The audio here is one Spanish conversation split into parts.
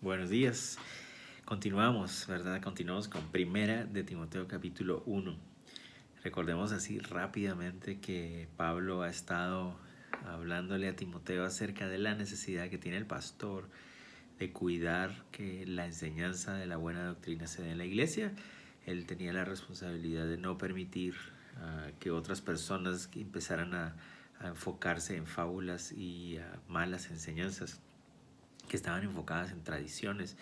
Buenos días. Continuamos, ¿verdad? Continuamos con Primera de Timoteo capítulo 1. Recordemos así rápidamente que Pablo ha estado hablándole a Timoteo acerca de la necesidad que tiene el pastor de cuidar que la enseñanza de la buena doctrina se dé en la iglesia. Él tenía la responsabilidad de no permitir que otras personas empezaran a enfocarse en fábulas y malas enseñanzas que estaban enfocadas en tradiciones.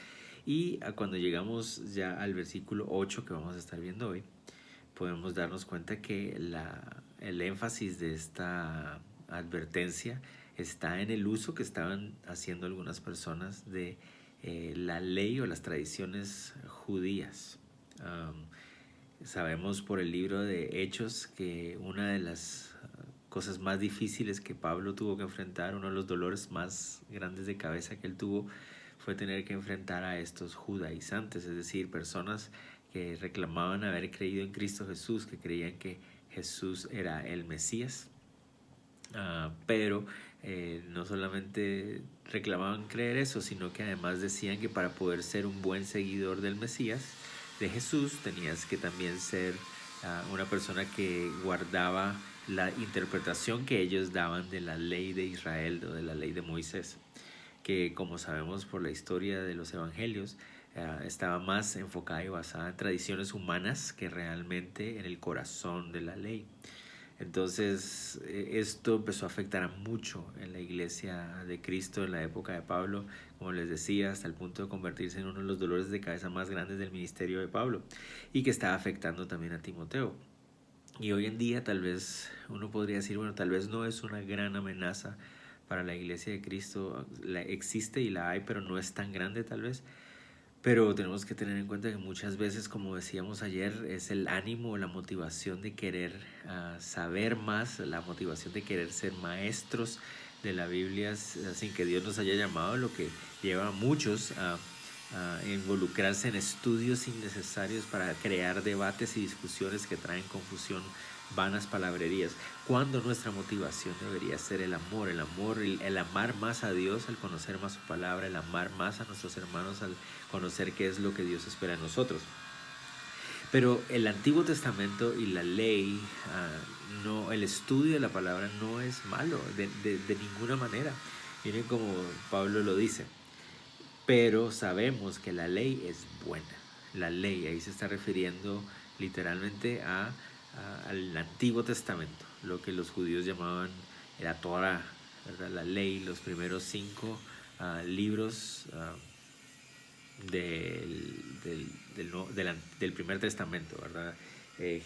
Y cuando llegamos ya al versículo 8 que vamos a estar viendo hoy, podemos darnos cuenta que el énfasis de esta advertencia está en el uso que estaban haciendo algunas personas de la ley o las tradiciones judías. Sabemos por el libro de Hechos que una de las cosas más difíciles que Pablo tuvo que enfrentar, uno de los dolores más grandes de cabeza que él tuvo, fue tener que enfrentar a estos judaizantes, es decir, personas que reclamaban haber creído en Cristo Jesús, que creían que Jesús era el Mesías, pero no solamente reclamaban creer eso, sino que además decían que para poder ser un buen seguidor del Mesías, de Jesús, tenías que también ser una persona que guardaba la interpretación que ellos daban de la ley de Israel o de la ley de Moisés, que como sabemos por la historia de los evangelios, estaba más enfocada y basada en tradiciones humanas que realmente en el corazón de la ley. Entonces esto empezó a afectar a mucho en la iglesia de Cristo en la época de Pablo, como les decía, hasta el punto de convertirse en uno de los dolores de cabeza más grandes del ministerio de Pablo, y que estaba afectando también a Timoteo. Y hoy en día tal vez uno podría decir, bueno, tal vez no es una gran amenaza para la iglesia de Cristo, existe y la hay, pero no es tan grande tal vez. Pero tenemos que tener en cuenta que muchas veces, como decíamos ayer, es el ánimo, la motivación de querer saber más, la motivación de querer ser maestros de la Biblia sin que Dios nos haya llamado, lo que lleva a muchos a involucrarse en estudios innecesarios para crear debates y discusiones que traen confusión, vanas palabrerías, cuando nuestra motivación debería ser el amor, el amar más a Dios al conocer más su palabra, el amar más a nuestros hermanos al conocer qué es lo que Dios espera de nosotros. Pero el Antiguo Testamento y la ley, no, el estudio de la palabra no es malo de ninguna manera. Miren como Pablo lo dice, pero sabemos que la ley es buena. La ley, ahí se está refiriendo literalmente al Antiguo Testamento, lo que los judíos llamaban la Torah, ¿verdad? La ley, los primeros 5 libros del primer testamento, ¿verdad?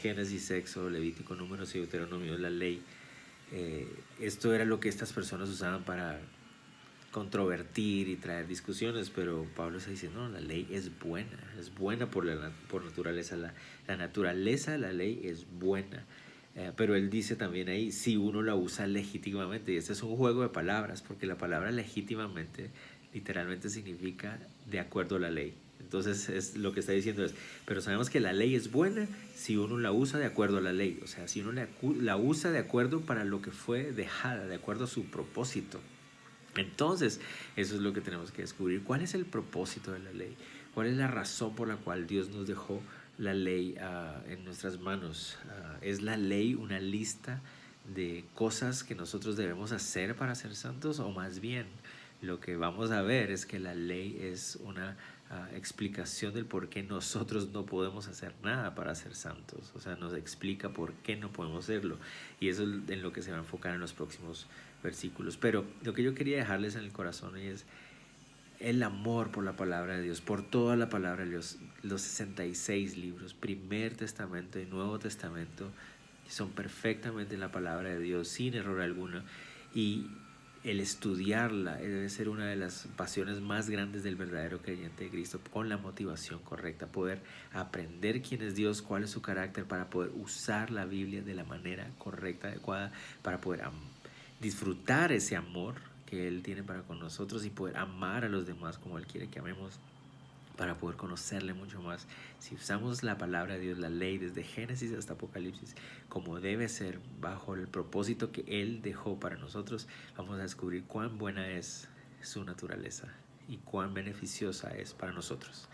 Génesis, Éxodo, Levítico, Números y Deuteronomio, la ley. Esto era lo que estas personas usaban para controvertir y traer discusiones, pero Pablo está diciendo, no, la ley es buena por naturaleza, la naturaleza de la ley es buena. Pero él dice también ahí, si uno la usa legítimamente, y este es un juego de palabras, porque la palabra legítimamente literalmente significa de acuerdo a la ley. Entonces es lo que está diciendo es, pero sabemos que la ley es buena si uno la usa de acuerdo a la ley, o sea, si uno la usa de acuerdo para lo que fue dejada, de acuerdo a su propósito. Entonces, eso es lo que tenemos que descubrir. ¿Cuál es el propósito de la ley? ¿Cuál es la razón por la cual Dios nos dejó la ley en nuestras manos? ¿Es la ley una lista de cosas que nosotros debemos hacer para ser santos? O más bien, lo que vamos a ver es que la ley es una explicación del por qué nosotros no podemos hacer nada para ser santos. O sea, nos explica por qué no podemos serlo. Y eso es en lo que se va a enfocar en los próximos versículos. Pero lo que yo quería dejarles en el corazón es el amor por la palabra de Dios, por toda la palabra de Dios. Los 66 libros, Primer Testamento y Nuevo Testamento, son perfectamente la palabra de Dios, sin error alguno. Y el estudiarla debe ser una de las pasiones más grandes del verdadero creyente de Cristo, con la motivación correcta, poder aprender quién es Dios, cuál es su carácter, para poder usar la Biblia de la manera correcta, adecuada, para poder disfrutar ese amor que Él tiene para con nosotros y poder amar a los demás como Él quiere que amemos, para poder conocerle mucho más. Si usamos la palabra de Dios, la ley, desde Génesis hasta Apocalipsis, como debe ser, bajo el propósito que Él dejó para nosotros, vamos a descubrir cuán buena es su naturaleza y cuán beneficiosa es para nosotros.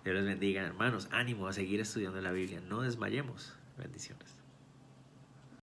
Dios les bendiga, hermanos. Ánimo a seguir estudiando la Biblia. No desmayemos. Bendiciones.